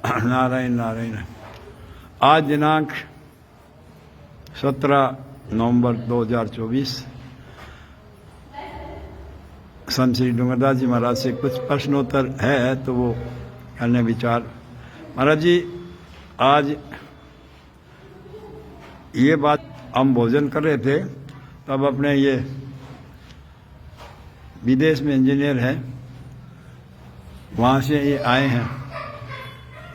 नारायण नारायण। आज दिनांक 17 नवंबर 2024 संत श्री डूंगरदास जी महाराज से कुछ प्रश्नोत्तर है तो वो करने विचार। महाराज जी, आज ये बात हम भोजन कर रहे थे तब अपने ये विदेश में इंजीनियर हैं, वहाँ से ये आए हैं।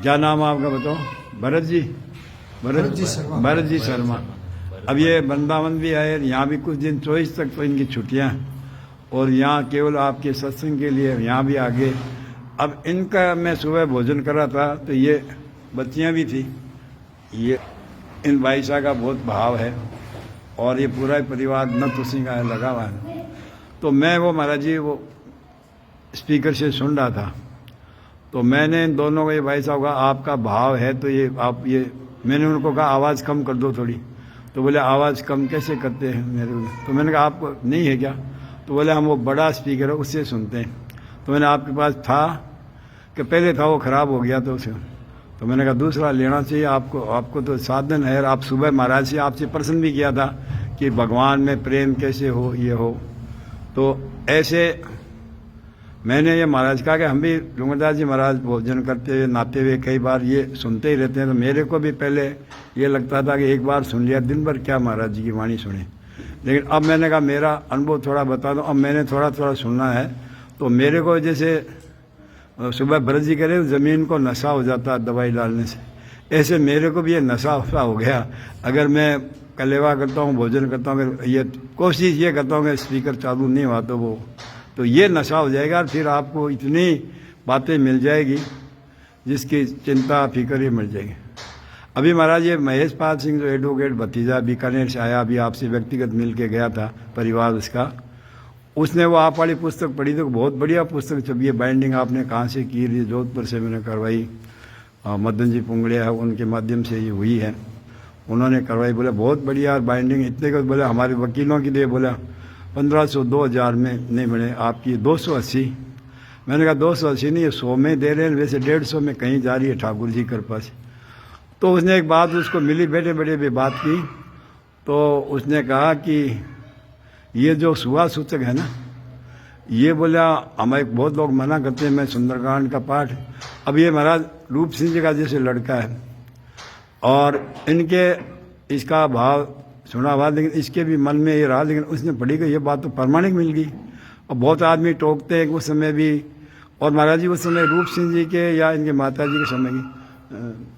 क्या नाम आपका बताओ? भरत जी शर्मा। अब ये वृंदावन भी आए, यहाँ भी कुछ दिन 24 तक तो इनकी छुट्टियाँ, और यहाँ केवल आपके सत्संग के लिए यहाँ भी आगे। अब इनका मैं सुबह भोजन कर रहा था तो ये बच्चियाँ भी थी। ये इन भाई साहब का बहुत भाव है और ये पूरा परिवार न तुसी का लगा हुआ है। तो मैं वो महाराज जी वो स्पीकर से सुन रहा था, तो मैंने इन दोनों को, ये भाई साहब का आपका भाव है तो ये आप ये, मैंने उनको कहा आवाज़ कम कर दो थोड़ी। तो बोले आवाज़ कम कैसे करते हैं मेरे को? तो मैंने कहा आपको नहीं है क्या? तो बोले हम वो बड़ा स्पीकर है उससे सुनते हैं। तो मैंने आपके पास था कि पहले था वो ख़राब हो गया तो उसे, तो मैंने कहा दूसरा लेना चाहिए आपको। आपको तो साधन है। आप सुबह महाराज से आपसे प्रश्न भी किया था कि भगवान में प्रेम कैसे हो, ये हो। तो ऐसे मैंने ये महाराज कहा कि हम भी डूंगरदास जी महाराज भोजन करते हुए नहाते हुए कई बार ये सुनते ही रहते हैं। तो मेरे को भी पहले ये लगता था कि एक बार सुन लिया, दिन भर क्या महाराज जी की वाणी सुने। लेकिन अब मैंने कहा मेरा अनुभव थोड़ा बता दो। अब मैंने थोड़ा थोड़ा सुनना है। तो मेरे को जैसे सुबह भरत जी कह रहे ज़मीन को नशा हो जाता है दवाई डालने से, ऐसे मेरे को भी ये नशा हो गया। अगर मैं कलेवा करता हूँ, भोजन करता हूँ, अगर ये कोशिश ये करता हूँ कि स्पीकर चालू नहीं हुआ तो ये नशा हो जाएगा और फिर आपको इतनी बातें मिल जाएगी जिसकी चिंता फिक्र ही मिल जाएगी। अभी महाराज ये महेश पाल सिंह जो एडवोकेट भतीजा बीकानेर से आया, अभी आपसे व्यक्तिगत मिल के गया था, परिवार उसका, उसने वो आप वाली पुस्तक पढ़ी तो बहुत बढ़िया पुस्तक छपी है। बाइंडिंग आपने कहाँ से की? जोधपुर से मैंने करवाई, मदन जी पुंगड़िया है उनके माध्यम से ये हुई है, उन्होंने करवाई। बोले बहुत बढ़िया बाइंडिंग, इतने को बोले हमारे वकीलों की दे, बोला 1500 2000 में नहीं मिले, आपकी 280। मैंने कहा 280 नहीं, ये 100 में दे रहे हैं, वैसे 150 में कहीं जा रही है ठाकुर जी कृपा से। तो उसने एक बात उसको मिली, बैठे बैठे भी बात की। तो उसने कहा कि ये जो सुहा सूचक है ना, ये बोला हमें बहुत लोग मना करते हैं मैं सुंदरकांड का पाठ। अब ये महाराज रूप सिंह जी का जैसे लड़का है और इनके इसका भाव सुना हुआ, लेकिन इसके भी मन में ये रहा, लेकिन उसने पढ़ी गई ये बात तो प्रमाणिक मिल गई। और बहुत आदमी टोकते हैं उस समय भी, और महाराज जी उस समय रूप सिंह जी के या इनके माता जी के समय की,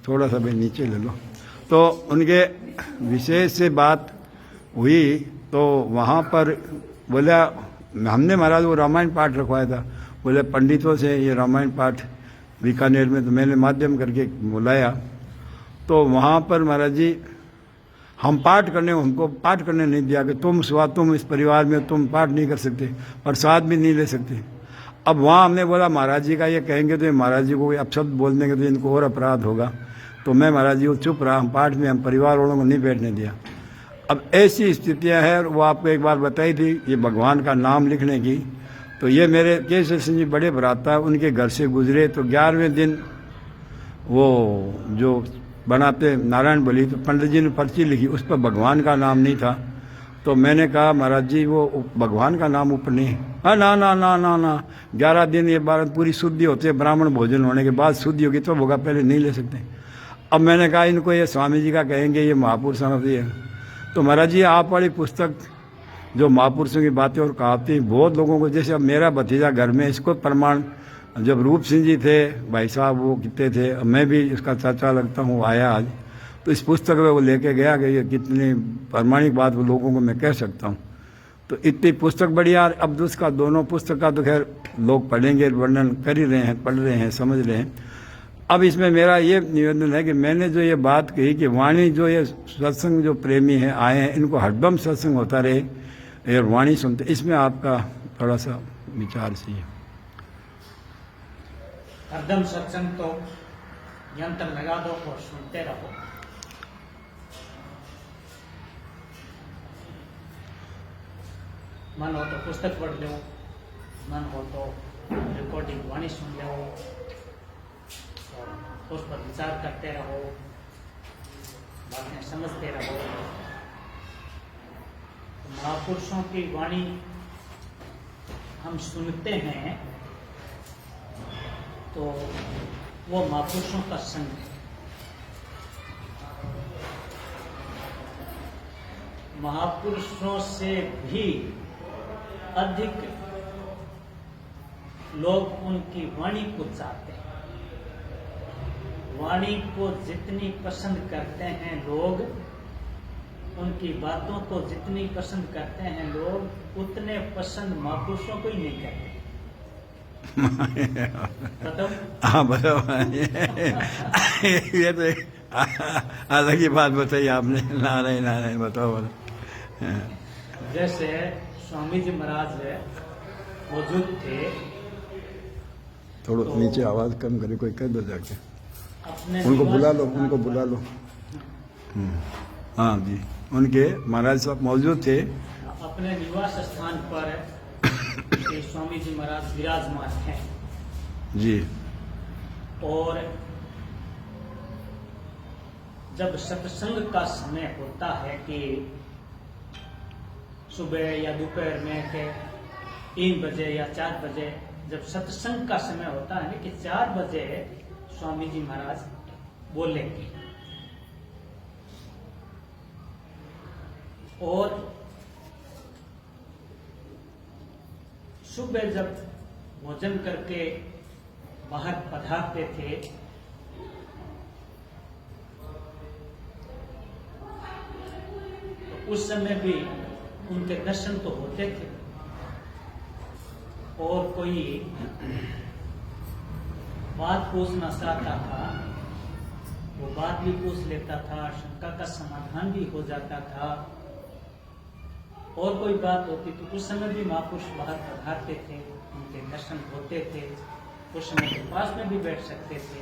थोड़ा सा भाई नीचे ले लो, तो उनके विशेष से बात हुई। तो वहाँ पर बोला हमने महाराज वो रामायण पाठ रखवाया था, बोले पंडितों से ये रामायण पाठ बीकानेर में, तो मैंने माध्यम करके बुलाया। तो वहाँ पर महाराज जी हम पाठ करने, हमको पाठ करने नहीं दिया कि तुम इस परिवार में तुम पाठ नहीं कर सकते, प्रसाद भी नहीं ले सकते। अब वहाँ हमने बोला महाराज जी का ये कहेंगे तो ये महाराज जी को कोई अपशब्द बोल देंगे तो इनको और अपराध होगा। तो मैं महाराज जी को चुप रहा, हम पाठ में हम परिवार वालों को नहीं बैठने दिया। अब ऐसी स्थितियाँ हैं, वो आपको एक बार बताई थी ये भगवान का नाम लिखने की। तो ये मेरे केशव सिंह जी बड़े भ्राता, उनके घर से गुजरे तो 11वें दिन वो जो बनाते नारायण बलि, तो पंडित जी ने पर्ची लिखी, उस पर भगवान का नाम नहीं था। तो मैंने कहा महाराज जी वो भगवान का नाम ऊपर नहीं है। हाँ ना ना ना ना ना 11 दिन ये बार पूरी शुद्धि होती है, ब्राह्मण भोजन होने के बाद शुद्धि होगी तो होगा, पहले नहीं ले सकते। अब मैंने कहा इनको ये स्वामी जी का कहेंगे, ये महापुरुषों का है। तो महाराज जी आप वाली पुस्तक जो महापुरुषों की बातें और कहावतें बहुत लोगों को, जैसे अब मेरा भतीजा घर में, इसको प्रमाण जब रूप सिंह जी थे भाई साहब वो कितने थे, मैं भी इसका चाचा लगता हूँ, आया आज तो इस पुस्तक में वो लेके गया कि ये कितनी प्रमाणिक बात वो लोगों को मैं कह सकता हूँ। तो इतनी पुस्तक बढ़िया। अब उसका दोनों पुस्तक का तो खैर लोग पढ़ेंगे, वर्णन कर ही रहे हैं, पढ़ रहे हैं, समझ रहे हैं। अब इसमें मेरा ये निवेदन है कि मैंने जो ये बात कही कि वाणी जो ये सत्संग जो प्रेमी हैं आए हैं, इनको हरदम सत्संग होता रहे और वाणी सुनते, इसमें आपका थोड़ा सा विचार चाहिए। हरदम सत्संग तो यंत्र लगा दो और सुनते रहो। मन हो तो पुस्तक पढ़ लो, मन हो तो रिकॉर्डिंग वाणी सुन लो, उस पर विचार करते रहो, बातें समझते रहो। महापुरुषों की वाणी हम सुनते हैं तो वो महापुरुषों का संग है। महापुरुषों से भी अधिक लोग उनकी वाणी को चाहते हैं। वाणी को जितनी पसंद करते हैं लोग, उनकी बातों को जितनी पसंद करते हैं लोग, उतने पसंद महापुरुषों को ही नहीं करते। बताओ। हाँ बताओ। ये तो एक अलग ही बात बताई आपने। नारायण नारायण। बताओ बताओ। जैसे स्वामी जी महाराज मौजूद थे, थोड़ा तो नीचे आवाज कम करे, कोई कर दो जाके। अपने उनको निवास बुला लो, स्थान उनको पर- बुला लो। हाँ जी, उनके महाराज साहब मौजूद थे। अपने निवास स्थान पर श्री स्वामी जी महाराज विराजमान हैं। जी और जब सत्संग का समय होता है कि सुबह या दोपहर में के 3 बजे या 4 बजे, जब सत्संग का समय होता है कि 4 बजे स्वामी जी महाराज बोलेंगे। और सुबह जब भोजन करके बाहर पधारते थे तो उस समय भी उनके दर्शन तो होते थे, और कोई बात पूछना चाहता था वो बात भी पूछ लेता था, शंका का समाधान भी हो जाता था। और कोई बात होती तो उस समय भी महापुरुष बाहर पधारते थे, उनके दर्शन होते थे, उस समय के पास में भी बैठ सकते थे।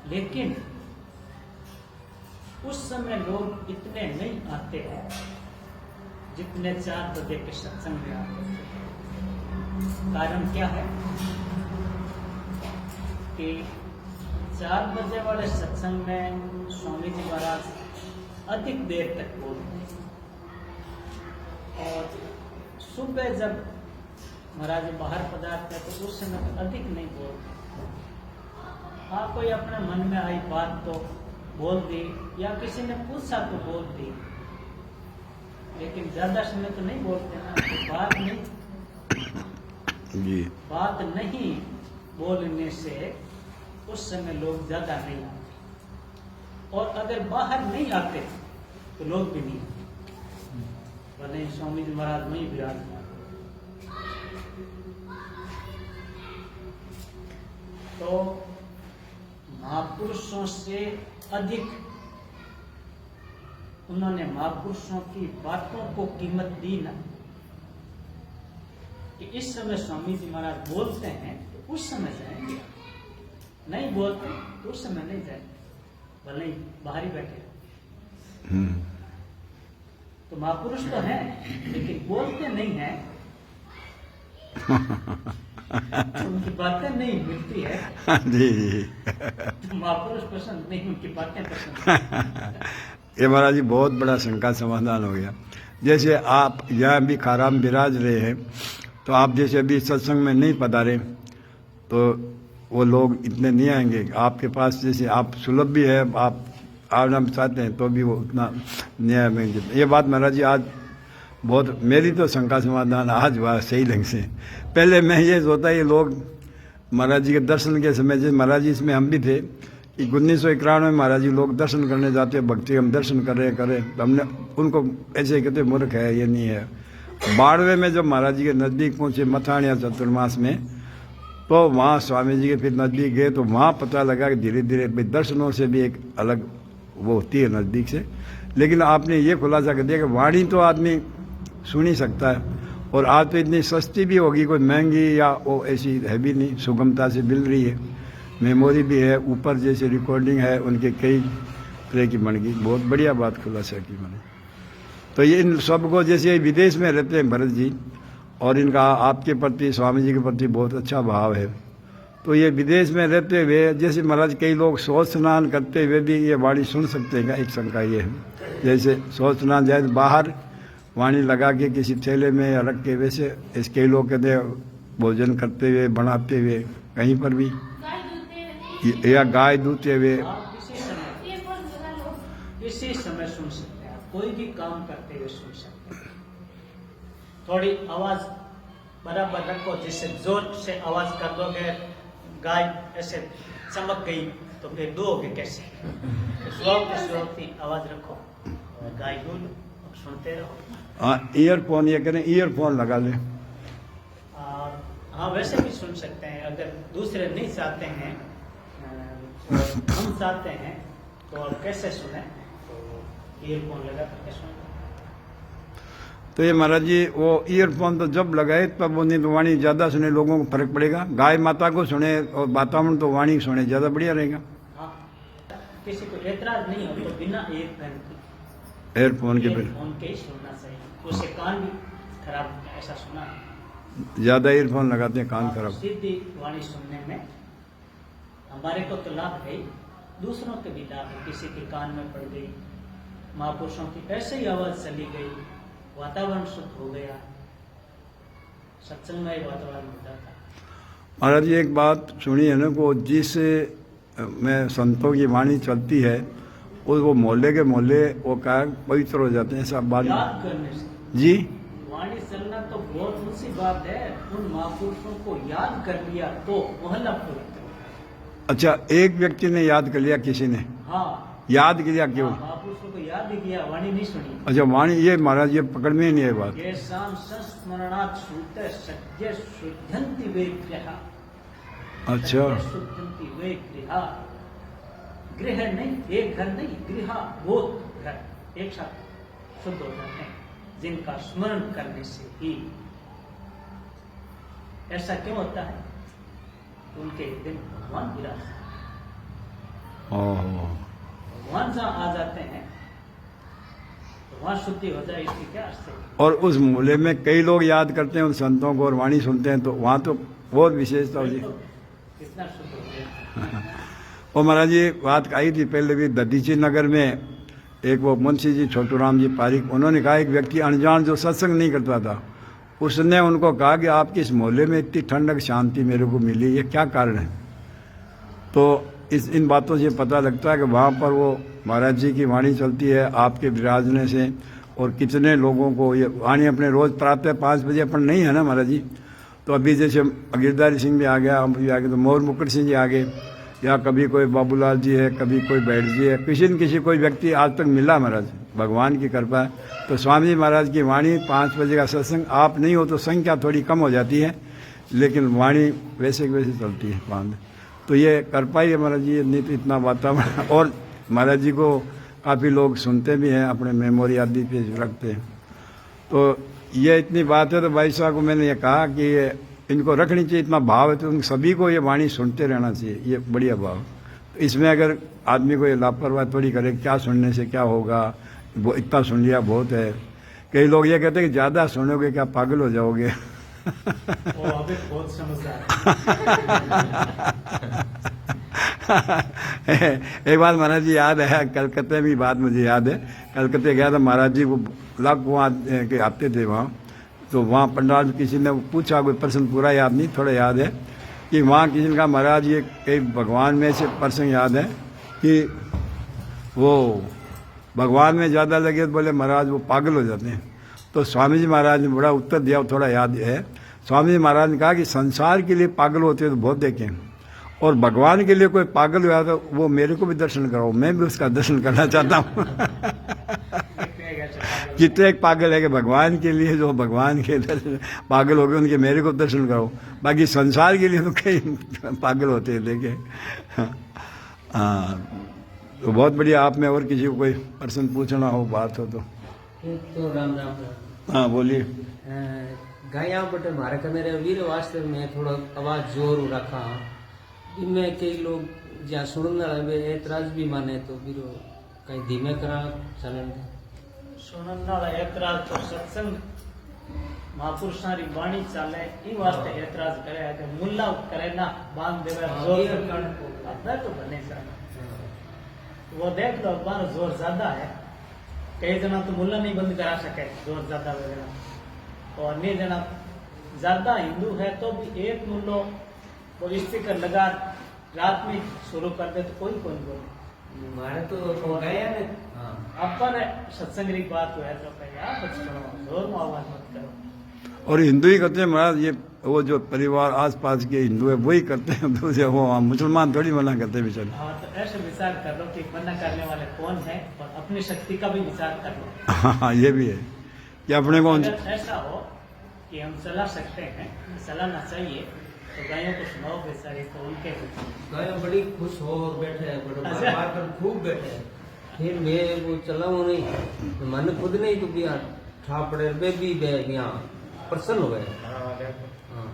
लेकिन उस समय लोग इतने नहीं आते हैं जितने 4 बजे के सत्संग में आते थे। कारण क्या है कि 4 बजे वाले सत्संग में स्वामी जी महाराज अधिक देर तक बोलते, और सुबह जब महाराज बाहर पधारते तो उस समय तो अधिक नहीं बोलते। हाँ, कोई अपने मन में आई बात तो बोल दी, या किसी ने पूछा तो बोल दी, लेकिन ज्यादा समय तो नहीं बोलते ना। तो बात नहीं बोलने से उस समय लोग ज्यादा नहीं आते, और अगर बाहर नहीं आते तो लोग भी नहीं आते। भले ही स्वामी जी महाराज नहीं विराजमान, तो महापुरुषों से अधिक उन्होंने महापुरुषों की बातों को कीमत दी ना, कि इस समय स्वामी जी महाराज बोलते हैं तो उस समय जाएंगे, नहीं बोलते तो उस समय नहीं जाएंगे, भले ही बाहर ही बैठे। तो महापुरुष तो हैं लेकिन बोलते नहीं हैं, तो उनकी बातें नहीं मिलती है। जी जी। तो महापुरुष पसंद नहीं, उनकी बातें पसंद। ये महाराज जी बहुत बड़ा शंका समाधान हो गया। जैसे आप यहाँ भी खाराम विराज रहे हैं, तो आप जैसे अभी सत्संग में नहीं पधारे तो वो लोग इतने नहीं आएंगे आपके पास। जैसे आप सुलभ भी है, आप आना चाहते हैं तो भी वो उतना नहीं आएंगे। ये बात महाराज जी आज बहुत, मेरी तो शंका समाधान आज हुआ सही ढंग से। पहले मैं ये सोचता ये लोग महाराज जी के दर्शन के समय, जैसे महाराज जी इसमें हम भी थे कि 1991 में महाराज जी लोग दर्शन करने जाते, भक्ति हम दर्शन करें तो हमने उनको ऐसे कहते मूर्ख है, ये नहीं है। 92 में जब महाराज जी के नज़दीक पहुँचे मथानिया चतुर्मास में, तो वहाँ स्वामी जी के फिर नज़दीक गए तो वहाँ पता लगा कि धीरे धीरे दर्शनों से भी एक अलग वो होती है नज़दीक से। लेकिन आपने ये खुलासा कर दिया कि वाणी तो आदमी सुन ही सकता है, और आज तो इतनी सस्ती भी होगी, कोई महंगी या वो ऐसी है भी नहीं, सुगमता से मिल रही है, मेमोरी भी है, ऊपर जैसे रिकॉर्डिंग है उनके कई तरह की बन गई। बहुत बढ़िया बात खुलासा की मैंने। तो ये इन सबको, जैसे विदेश में रहते हैं भरत जी, और इनका आपके प्रति स्वामी जी के प्रति बहुत अच्छा भाव है, तो ये विदेश में रहते हुए जैसे महाराज कई लोग सोच स्नान करते हुए भी ये वाणी सुन सकते हैं क्या? एक शंका ये है, जैसे सोच स्नान जाए तो बाहर वाणी लगा के किसी थैले में या रख के, वैसे इस कई लोग कहते हैं भोजन करते हुए बनाते हुए कहीं पर भी, या गाय दूधते हुए। आप इसी समय सुन सकते हैं, कोई भी काम करते हुए सुन सकते हैं। थोड़ी आवाज बराबर रखो, जिससे जोर से आवाज कर दोगे गाय ऐसे चमक गई तो फिर दोगे कैसे? स्लो आवाज रखो और गाय दूध सुनते रहो। हाँ, ईयरफोन ये करें, ईयरफोन लगा लें। हाँ, वैसे भी सुन सकते हैं। अगर दूसरे नहीं चाहते हैं और हम चाहते हैं तो आप कैसे सुने? तो ईयरफोन लगा करके सुन। तो ये महाराज जी वो ईयरफोन तो जब लगाए तब वो नहीं तो वाणी ज्यादा सुने, लोगों को फर्क पड़ेगा। गाय माता को सुने और वातावरण तो वाणी सुने, ज्यादा बढ़िया रहेगा। हाँ, किसी को एतराज नहीं हो तो बिना एयरफोन के ईयरफोन के ही सुनना चाहिए, उससे कान भी खराब होता है, ऐसा सुना है। ज्यादा ईयरफोन लगाते हैं कान खराब। सीधी वाणी सुनने में हमारे को तो लाभ है, दूसरों के भी लाभ है। किसी के कान में पड़ गई, महापुरुषों की ऐसे ही आवाज चली गई, वातावरण शुद्ध हो गया, सत्संगमय वातावरण होता था। महाराज जी एक बात सुनिए ना, को जिस में संतों की वाणी चलती है वो मोहल्ले के मोहल्ले वो क्या पवित्र हो जाते हैं सब बात याद करने से जी। वाणी चलना तो बहुत ऊंची बात है। उन महापुरुषों को याद कर लिया तो मोहल्ला पवित्र होता है। अच्छा, एक व्यक्ति ने याद कर लिया, किसी ने हाँ, याद किया क्यों? महापुरुषों को याद ही किया, वाणी नहीं सुनी। अच्छा, वाणी ये महाराज ये पकड़ में ही नहीं है बात। ये शाम संस्मरणात् श्रुते सद्य शुद्धन्ति वे गृहा। अच्छा, शुद्धन्ति वे गृहा। गृह नहीं, एक घर नहीं, गृहा बहुत घर एक साथ शुद्ध हो जाते हैं, जिनका स्मरण करने से ही। ऐसा क्यों होता है? उनके दिन भगवान विराजते हैं। भगवान जहाँ आ जाते हैं तो वहां शुद्धि हो जाए, इसकी क्या अर्थ है? और उस मूल्य में कई लोग याद करते हैं उन संतों को और वाणी सुनते हैं, तो वहाँ तो बहुत विशेषता होती है। कितना शुद्ध हो गया। और महाराज जी बात आई थी पहले भी, ददीची नगर में एक वो मुंशी जी छोटू राम जी पारिक, उन्होंने कहा एक व्यक्ति अनजान जो सत्संग नहीं करता था, उसने उनको कहा कि आपकी इस मोहल्ले में इतनी ठंडक शांति मेरे को मिली, ये क्या कारण है? तो इन बातों से पता लगता है कि वहाँ पर वो महाराज जी की वाणी चलती है आपके विराजने से, और कितने लोगों को ये वाणी अपने रोज प्रातः 5 बजे अपन नहीं है ना महाराज जी। तो अभी जैसे गिरधारी सिंह भी आ गया, हम भी आ गए, तो मोर मुकुट सिंह जी आ गए, या कभी कोई बाबूलाल जी है, कभी कोई बैठ जी है, किसी न किसी कोई व्यक्ति आज तक मिला महाराज, भगवान की कृपा है। तो स्वामी जी महाराज की वाणी 5 बजे का सत्संग, आप नहीं हो तो संख्या थोड़ी कम हो जाती है, लेकिन वाणी वैसे की वैसे चलती है बांध। तो ये कृपा ही है महाराज जी, नहीं तो इतना वातावरण। और महाराज जी को काफ़ी लोग सुनते भी हैं, अपने मेमोरी आदि पे रखते हैं। तो ये इतनी बात है। तो भाई साहब को मैंने ये कहा कि ये इनको रखनी चाहिए, इतना भाव है तो उन सभी को ये वाणी सुनते रहना चाहिए, ये बढ़िया भाव। तो इसमें अगर आदमी को ये लापरवाही थोड़ी करे, क्या सुनने से क्या होगा, वो इतना सुन लिया बहुत है। कई लोग ये कहते हैं कि ज़्यादा सुनोगे क्या पागल हो जाओगे। वो अभी बहुत समझदार है। एक बार महाराज जी याद है, कलकत्ते में बात मुझे याद है, कलकत्ते गया था महाराज जी, वो लाख वहाँ के आते थे वहाँ। तो वहाँ पंडाल किसी ने पूछा, कोई प्रश्न पूरा याद नहीं, थोड़ा याद है कि वहाँ किसी ने कहा महाराज ये कई भगवान में से प्रसंग याद है कि वो भगवान में ज़्यादा लगे तो बोले महाराज वो पागल हो जाते हैं। तो स्वामी जी महाराज ने बड़ा उत्तर दिया, थोड़ा याद है। स्वामी जी महाराज ने कहा कि संसार के लिए पागल होते हैं तो बहुत देखें, और भगवान के लिए कोई पागल हुआ तो वो मेरे को भी दर्शन कराओ, मैं भी उसका दर्शन करना चाहता हूँ। कितने एक पागल है कि भगवान के लिए, जो भगवान के दर्शन पागल हो गए उनके मेरे को दर्शन करो, बाकी संसार के लिए तो कई पागल होते हैं देखे। हाँ, तो बहुत बढ़िया। आप में और किसी को कोई प्रश्न पूछना हो, बात हो तो राम राम। हाँ बोलिए। गाया बट मारे कने वीर वास्तव में थोड़ा आवाज जोर रखा, इनमें कई लोग जहाँ सुनने वाले एतराज भी माने तो वीरो कहीं धीमे करा चलन। सुनने वाला एतराज तो सत्संग महापुरुषा री वाणी चाले ई वास्ते एतराज करे है कि मुल्ला करे ना बांध देवे हाँ, जोर ये कारण अपना तो बने सा वो देख लो बार जोर ज्यादा है कई जना तो मुल्ला नहीं बंद करा सके जोर ज्यादा वगैरह और अन्य जना ज्यादा हिंदू है तो भी एक मुल्लो वो स्पीकर लगा रात में शुरू कर दे तो कोई बोले मारे तो गया ने हाँ अपन सत्संग की बात है तो कहीं आप करो जोर में आवाज मत करो और हिंदू ही करते हैं महाराज, ये वो जो परिवार आसपास के हिंदू है वही करते हैं, दूसरे वो मुसलमान थोड़ी मना करते हैं बेचारे। हाँ तो ऐसे विचार कर लो कि मना करने वाले कौन है और अपनी शक्ति का भी विचार कर लो। हाँ ये भी है कि अपने को अगर ऐसा हो कि हम चला सकते हैं, चलाना चाहिए, तो गायों को सुनाओ बेचारी तो उनके गाय बड़ी खुश हो और बैठे हैं, बड़े अच्छा। बार पर खूब बैठे हैं। फिर मैं वो चलाऊं नहीं तो मन खुद नहीं तो बिया ठापड़े बेबी बे यहाँ प्रसन्न हो गए। हाँ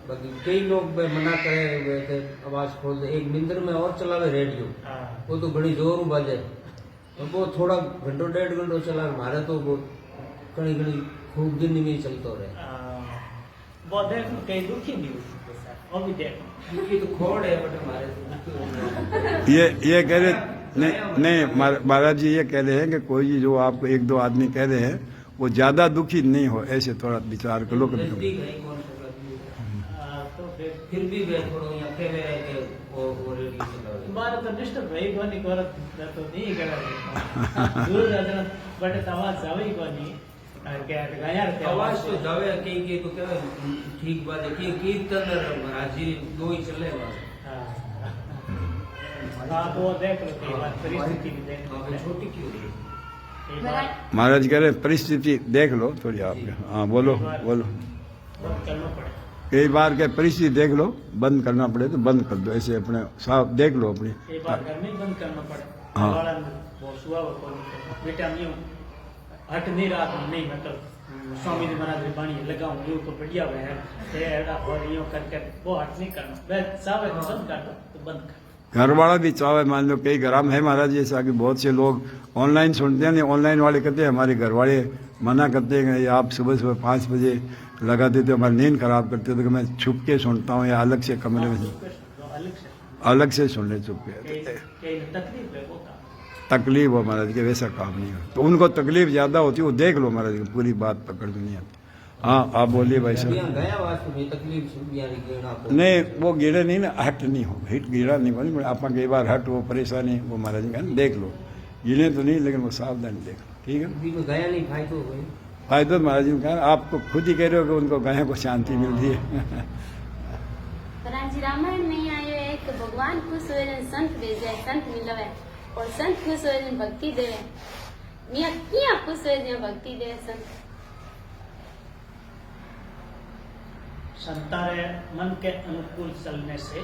बाकी कई लोग बे मना करे हुए थे, आवाज खोल दे, एक मिंदर में और चलावे रेडियो, वो तो बड़ी जोर बाजे, तो वो थोड़ा घंटों 1.5 घंटों चला, हमारे तो वो कड़ी कड़ी खूब दिन में ही चलते रहे। वो देखो कहीं दुखी नहीं हुई वो भी देखो क्योंकि तो खोड़ है बट हमारे ये कह रहे नहीं महाराज जी ये कह रहे हैं कि कोई भी जो आपको 1-2 आदमी कह रहे हैं वो ज्यादा दुखी नहीं हो, ऐसे थोड़ा विचार कर लो कभी कभी। नजदीक है कौन सा तो फिर भी वे थोड़ा यहाँ अकेले रह के वो रेडियो चला रहे। तुम्हारा तो डिस्टर्ब भाई कोनी करत तो नहीं करा दूर रहना बट आवाज जावे कोनी और क्या गाया रहते आवाज तो जावे कई तो क्या ठीक बात है कि कीर्तन महाराज जी 2 ही चले बस। हाँ तो वो देख लो कई बार परिस्थिति भी देख लो हाँ, छोटी क्यों है? कई बार महाराज कह रहे हैं परिस्थिति देख लो थोड़ी आपके। हाँ बोलो बोलो। बंद करना पड़े कई बार के परिस्थिति देख लो, बंद करना पड़े तो बंद कर दो, ऐसे अपने साफ देख लो अपनी। कई बार घर में ही बंद करना पड़े। हाँ। वाला वो सुआ वो कोनी बेटा नहीं हट नहीं रहा तो नहीं मतलब स्वामी जी महाराज की वाणी लगाऊं यूं तो बढ़िया है ये ऐसा और यूं करके वो हट नहीं करना वह सावे तो बंद कर दो तो बंद कर। घर वाला भी चाहे मान लो कई घर है महाराज जी ऐसा कि बहुत से लोग ऑनलाइन सुनते हैं, नहीं ऑनलाइन वाले कहते हैं हमारे घर वाले मना करते हैं कि आप सुबह सुबह 5 बजे लगा देते हो, हमारी नींद खराब करते हो, तो मैं छुप के सुनता हूँ या अलग से कमरे में अलग से सुन ले छुप के। तकलीफ है वो काम तकलीफ हो महाराज के वैसा काम नहीं हो, तो उनको तकलीफ ज्यादा होती है, वो देख लो महाराज की पूरी बात पकड़ में नहीं आती। हाँ आप बोलिए भाई साहब। यहाँ गया वास्तव में तकलीफ सुनिया गिरना को नहीं वो गिरे नहीं ना, हट नहीं हो, हिट गिरा नहीं बनी, आप कई बार हट वो परेशानी वो महाराज का देख लो, गिरे तो नहीं लेकिन वो सावधानी देख लो, ठीक है। अभी में गया नहीं फायदा हो गई फायदा महाराज जी ने कहा, आप तो खुद ही कह रहे हो कि उनको गायों को शांति मिलती है। महाराज जी रामायण में आयो है कि भगवान खुश हुए ने संत भेजे, संत मिलवे और संत खुश हुए ने भक्ति देवे। मियां किया खुश हुए ने भक्ति देवे संत संतारे मन के अनुकूल चलने से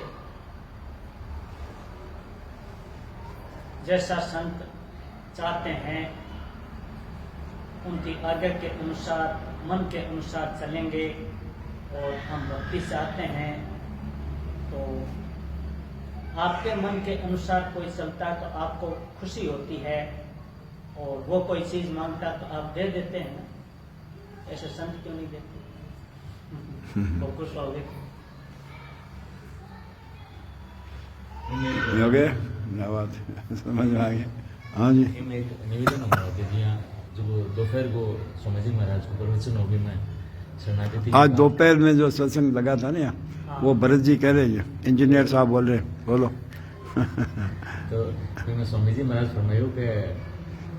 जैसा संत चाहते हैं उनकी आज्ञा के अनुसार मन के अनुसार चलेंगे और हम भक्ति चाहते हैं तो आपके मन के अनुसार कोई चलता है तो आपको खुशी होती है और वो कोई चीज मांगता तो आप दे देते हैं, ऐसे संत क्यों नहीं देते? वो खुश हो गए। हो गए ना बात समझ में आ गया। हाँ जी એમ એક નિવેદન અમારું કે જ્યાં जो दोपहर को स्वामी जी महाराज को प्रवचन होगी में शरणागति आज दोपहर में जो सत्संग लगा था ना यहाँ, वो भरत जी कह रहे हैं, इंजीनियर साहब बोल रहे हैं, बोलो। तो फिर मैं स्वामी जी महाराज फरमायो कि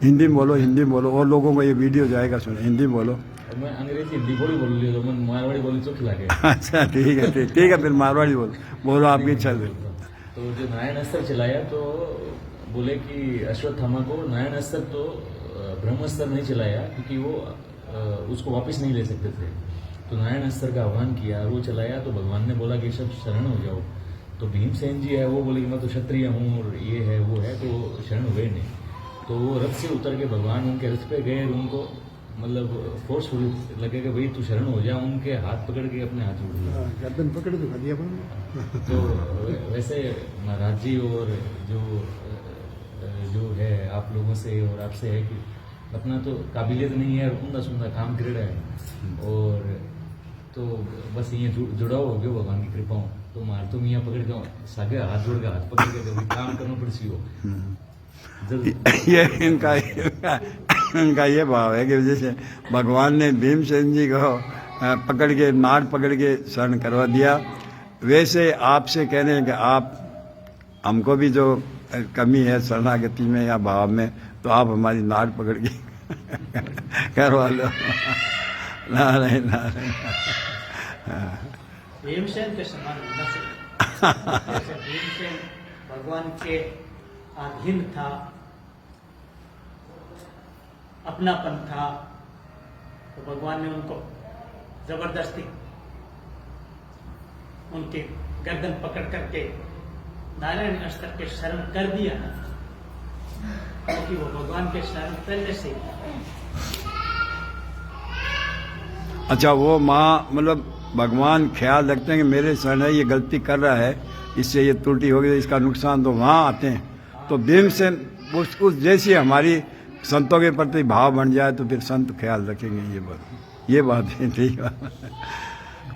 हिंदी में बोलो, हिंदी में बोलो, और लोगों को ये वीडियो जाएगा सुनो, हिंदी में बोलो। मैं अंग्रेजी हिंदी बोली बोल लियो तो मन मारवाड़ी बोली चोखी लगे। अच्छा ठीक है ठीक है, फिर मारवाड़ी बोलो, बोलो आपकी इच्छा से। तो जो नारायण अस्त्र चलाया तो बोले कि अश्वत्थामा को नारायण अस्त्र तो ब्रह्मास्त्र नहीं चलाया क्योंकि वो उसको वापस नहीं ले सकते थे, तो नारायण अस्त्र का आह्वान किया, वो चलाया तो भगवान ने बोला कि सब शरण हो जाओ। तो भीमसेन जी है वो बोले कि मैं तो क्षत्रिय हूँ और ये है वो है, तो शरण हुए नहीं। तो वो रथ से उतर के भगवान उनके रथ पे गए और उनको मतलब फोर्सफुल लगे कि भाई तू शरण हो जा, उनके हाथ पकड़ के अपने हाथ जोड़ लिया, गर्दन पकड़ दो दिया। तो वैसे महाराज जी और जो है आप लोगों से और आपसे है कि अपना तो काबिलियत नहीं है, उंदा सुंदा काम कर रहा है और तो बस ये जुड़ाव हो गयो भगवान की कृपा हो। तो मार तो मियाँ पकड़ के सागे हाथ जोड़ के हाथ पकड़ के कभी काम करना पड़सी हो। ये इनका ये भाव है कि जैसे भगवान ने भीमसेन जी को पकड़ के नाड़ पकड़ के शरण करवा दिया, वैसे आपसे कह रहे हैं कि आप हमको भी जो कमी है शरणागति में या भाव में, तो आप हमारी नाड़ पकड़ के करवा लो। नारायण नारायण। भीमसेन के समान होना चाहिए। जैसे भीमसेन भगवान के अधीन था, अपनापन था, तो भगवान ने उनको जबरदस्ती उनके गर्दन पकड़ करके नारायण अस्त्र के शरण कर दिया ना, क्योंकि वो भगवान के शरण पहले से ही। अच्छा, वो माँ मतलब भगवान ख्याल रखते हैं कि मेरे शरण है, ये गलती कर रहा है, इससे ये त्रुटि हो गई, इसका नुकसान, तो वहाँ आते हैं। तो भीमसेन उस जैसी हमारी संतों के प्रति भाव बन जाए तो फिर संत ख्याल रखेंगे। ये बात है, ठीक है।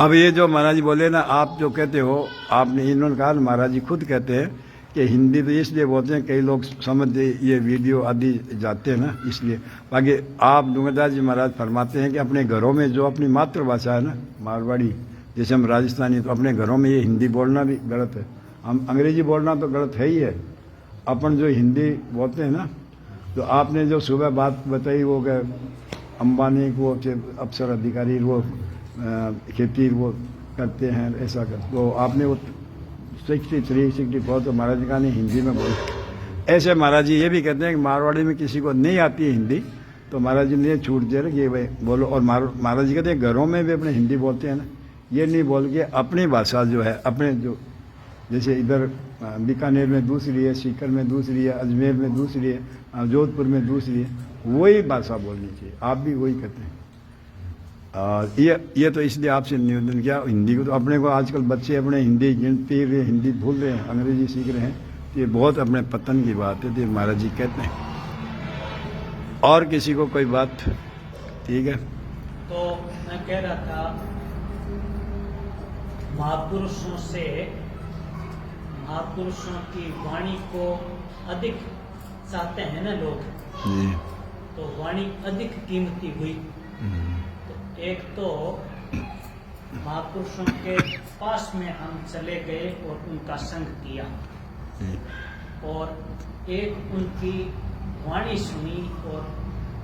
अब ये जो महाराज जी बोले ना, आप जो कहते हो, आपने इन्होंने कहा, महाराज जी खुद कहते हैं कि हिंदी तो इसलिए बोलते हैं, कई लोग समझते ये वीडियो आदि जाते हैं ना, इसलिए। बाकी आप डूंगरदास जी महाराज फरमाते हैं कि अपने घरों में जो अपनी मातृभाषा है ना, मारवाड़ी, जैसे हम राजस्थानी, तो अपने घरों में ये हिंदी बोलना भी गलत है। हम अंग्रेजी बोलना तो गलत है ही है, अपन जो हिंदी बोलते हैं ना। तो आपने जो सुबह बात बताई वो कि अंबानी को अफसर अधिकारी वो खेती वो करते हैं, ऐसा कर, तो आपने वो 63, 64 तो महाराज जी का नहीं हिंदी में बोले। ऐसे महाराज जी ये भी कहते हैं कि मारवाड़ी में किसी को नहीं आती है हिंदी, तो महाराज जी ने छूट दे रहे कि भाई बोलो। और महाराज जी कहते हैं घरों में भी अपने हिंदी बोलते हैं ना, ये नहीं बोल के अपनी भाषा जो है, अपने जो जैसे इधर बीकानेर में दूसरी है, सीकर में दूसरी है, अजमेर में दूसरी है, जोधपुर में दूसरी है, वही भाषा बोलनी चाहिए। आप भी वही कहते हैं। ये तो इसलिए आपसे निवेदन किया, हिंदी को तो अपने को आजकल बच्चे अपने हिंदी गिनती रहे, हिंदी भूल रहे हैं, अंग्रेजी सीख रहे हैं, तो ये बहुत अपने पतन की बात है, तो महाराज जी कहते हैं। और किसी को कोई बात? ठीक है। तो मैं कह रहा था, महापुरुषों की वाणी को अधिक चाहते हैं ना लोग जी, तो वाणी अधिक कीमती हुई। तो एक तो महापुरुषों के पास में हम चले गए और उनका संग किया, और एक उनकी वाणी सुनी और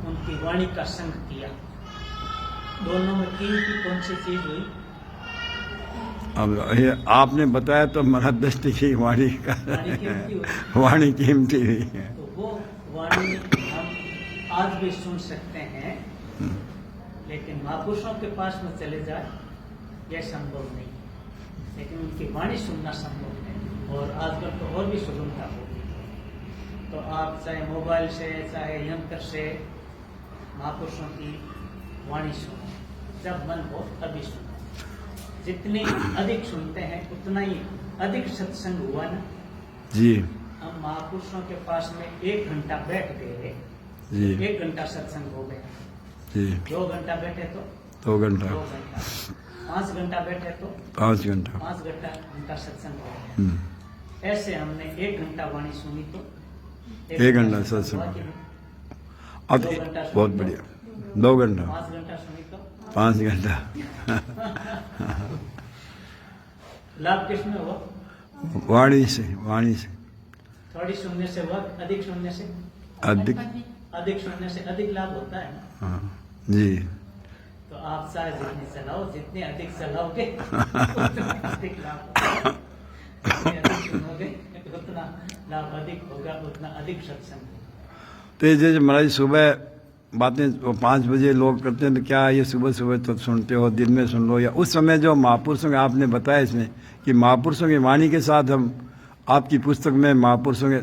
उनकी वाणी का संग किया। दोनों में कीमती कौन सी चीज हुई? अब ये आपने बताया तो महाराज दृष्टि की वाणी का वाणी कीमती हुई है। तो वो वाणी हम आज भी सुन सकते हैं, लेकिन महापुरुषों के पास में चले जाए यह संभव नहीं, लेकिन उनकी वाणी सुनना संभव है। और आजकल तो और भी सुगमता हो गई, तो आप चाहे मोबाइल से चाहे यंत्र से महापुरुषों की वाणी सुनो, जब मन हो तभी सुनो। जितनी अधिक सुनते हैं उतना ही अधिक सत्संग हुआ ना जी। हम महापुरुषों के पास में 1 घंटा बैठ गए जी, 1 घंटा सत्संग हो गया जी। 2 घंटा बैठे तो 2 घंटा, 2 घंटा, 5 घंटा बैठे तो 5 घंटा, 5 घंटा सत्संग हो गया। ऐसे हमने 1 घंटा वाणी सुनी तो 1 घंटा सत्संग। अब बहुत बढ़िया, 2 घंटा, 5 घंटा सुनी तो 5 घंटा। लाभ किसमें हुआ? वाणी से, वाणी से थोड़ी सुनने से हुआ, अधिक सुनने से अधिक, अधिक सुनने से अधिक लाभ होता है ना। हाँ जी। तो आप चाहे जितने चलाओ, जितने अधिक चलाओगे उतना अधिक लाभ होगा। जितने अधिक सुनोगे उतना लाभ अधिक होगा, उतना अधिक सत्संग होगा। तो ये जैसे महाराज सुबह बातें 5 बजे लोग करते हैं, तो क्या ये सुबह सुबह तो सुनते हो, दिन में सुन लो, या उस समय जो महापुरुषों के आपने बताया इसमें कि महापुरुषों की वाणी के साथ हम आपकी पुस्तक में महापुरुषों के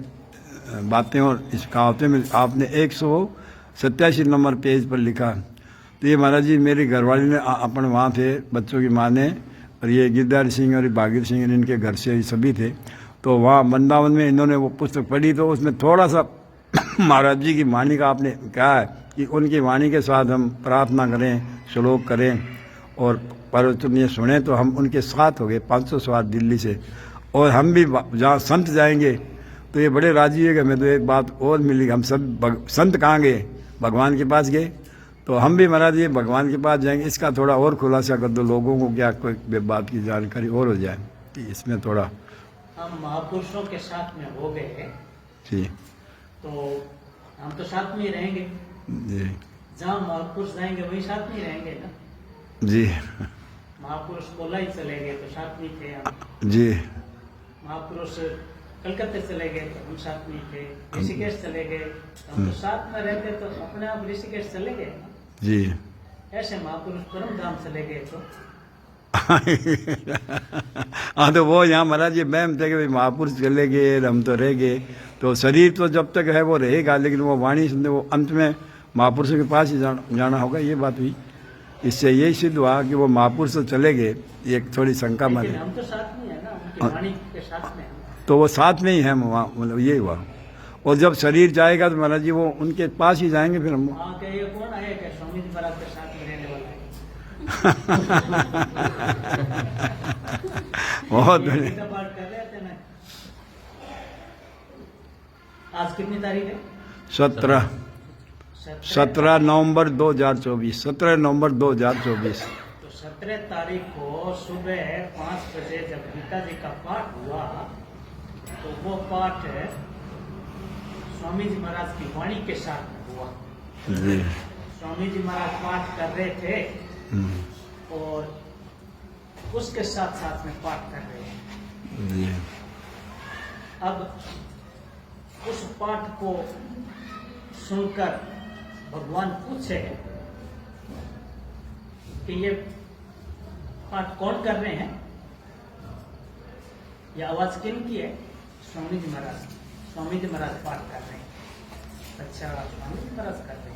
बातें और इस कहावतें में आपने 187 नंबर पेज पर लिखा। तो ये महाराज जी मेरी घरवाली ने अपन वहाँ थे, बच्चों की माँ ने, और ये गिरधारी सिंह और भागीर सिंह इनके घर से सभी थे। तो वहाँ वृंदावन में इन्होंने वो पुस्तक पढ़ी, तो उसमें थोड़ा सा महाराज जी की वाणी का आपने कहा है कि उनकी वाणी के साथ हम प्रार्थना करें, श्लोक करें और परवचन ये सुने, तो हम उनके साथ हो गए 500 सवार दिल्ली से। और हम भी जहाँ संत जाएंगे तो ये बड़े राजी है कि हमें तो एक बात और मिली, हम सब संत कहाँ गए, भगवान के पास गए, तो हम भी महाराज ये भगवान के पास जाएंगे। इसका थोड़ा और खुलासा कर दो लोगों को, क्या कोई बात की जानकारी और हो जाए कि इसमें थोड़ा। हम महापुरुषों के साथ में हो गए जी तो हम तो साथ में ही रहेंगे। जी जहाँ महापुरुष जाएंगे वही साथ में ही रहेंगे ना। जी महापुरुष बोला ही चले गए तो साथ में थे हम। जी महापुरुष कलकत्ते चले गए तो हम साथ में थे। ऋषिकेश चले गए तो हम तो साथ में रहते, तो अपने आप ऋषिकेश चले गए ना। जी ऐसे महापुरुष परम धाम चले गए तो हाँ, तो वो यहाँ महाराज ये वहम थे कि भाई महापुरुष चले गए, हम तो रह गए, तो शरीर तो जब तक है वो रहेगा, लेकिन वो वाणी सुनने वो अंत में महापुरुषों के पास ही जाना होगा। ये बात हुई, इससे यही सिद्ध हुआ कि वो महापुरुष तो चले गए। एक थोड़ी शंका लेकिन माने, हम तो साथ में है ना, उनकी वाणी के साथ में हैं। तो वो साथ में ही है वहाँ, मतलब यही हुआ। और जब शरीर जाएगा तो महाराज जी वो उनके पास ही जाएंगे फिर हम। हाँ, क्या ये कौन आया क्या स्वामी जी महाराज के साथ में रहने वाला है? बहुत ये बढ़िया। गीता पाठ कर रहे थे ना। आज कितनी तारीख है? 17 नवंबर 2024, 17 नवंबर 2024। तो 17 तारीख को सुबह 5 बजे जब गीता जी का पाठ हुआ, तो वो पाठ स्वामी जी महाराज की वाणी के साथ में हुआ। जी स्वामी जी महाराज पाठ कर रहे थे और उसके साथ साथ में पाठ कर रहे हैं। जी अब उस पाठ को सुनकर भगवान पूछे कि ये पाठ कौन कर रहे हैं, ये आवाज किन की है? स्वामी जी महाराज। स्वामी जी महाराज पाठ कर रहे हैं। अच्छा, स्वामी जी महाराज कर रहे हैं,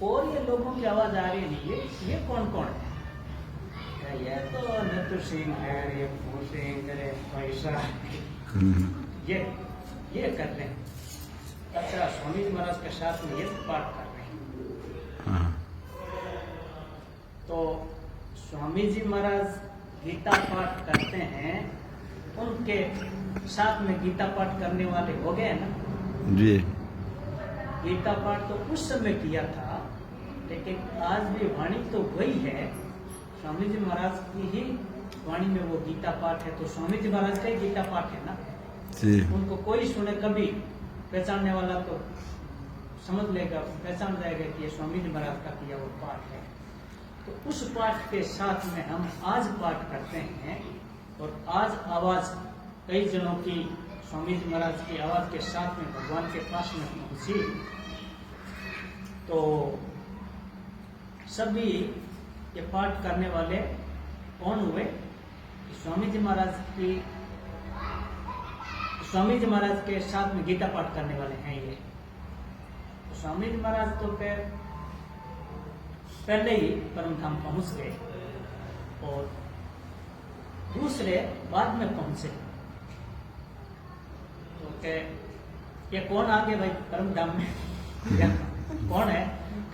और ये लोगों की आवाज आ रही नहीं, ये कौन कौन है? ये तो नथु सिंह है, ये फूल सिंह है, पैसा, ये कर रहे हैं। अच्छा, स्वामी जी महाराज के साथ में ये पाठ कर रहे हैं। हाँ। तो स्वामी जी महाराज गीता पाठ करते हैं, उनके साथ में गीता पाठ करने वाले हो गए ना। जी गीता पाठ तो उस समय किया था, लेकिन आज भी वाणी तो वही है, स्वामी जी महाराज की ही वाणी में वो गीता पाठ है। तो स्वामी जी महाराज का ही गीता पाठ है ना। जी उनको कोई सुने कभी पहचानने वाला तो समझ लेगा, पहचान जाएगा कि ये स्वामी जी महाराज का किया वो पाठ है। तो उस पाठ के साथ में हम आज पाठ करते हैं, और आज आवाज कई जनों की स्वामी जी महाराज की आवाज के साथ में भगवान के पास में पहुंची। तो सभी ये पाठ करने वाले कौन हुए? स्वामी जी महाराज के साथ में गीता पाठ करने वाले हैं ये। तो स्वामी जी महाराज तो पहले ही परम धाम पहुंच गए, और दूसरे बाद में पहुंचे। तो ये कौन आ गए भाई परम धाम में? कौन है?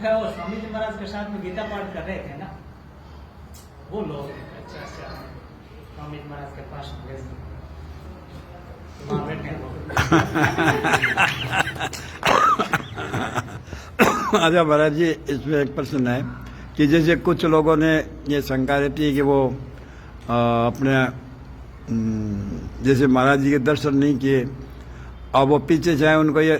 वो स्वामी जी महाराज के साथ में गीता पाठ कर रहे थे ना वो लोग। अच्छा, स्वामी जी महाराज के पास में भेज दो, वहां बैठे हैं लोग। अच्छा महाराज जी, इसमें एक प्रश्न है कि जैसे कुछ लोगों ने ये शंका रहती है कि वो अपने जैसे महाराज जी के दर्शन नहीं किए, अब वो पीछे जाए, उनको ये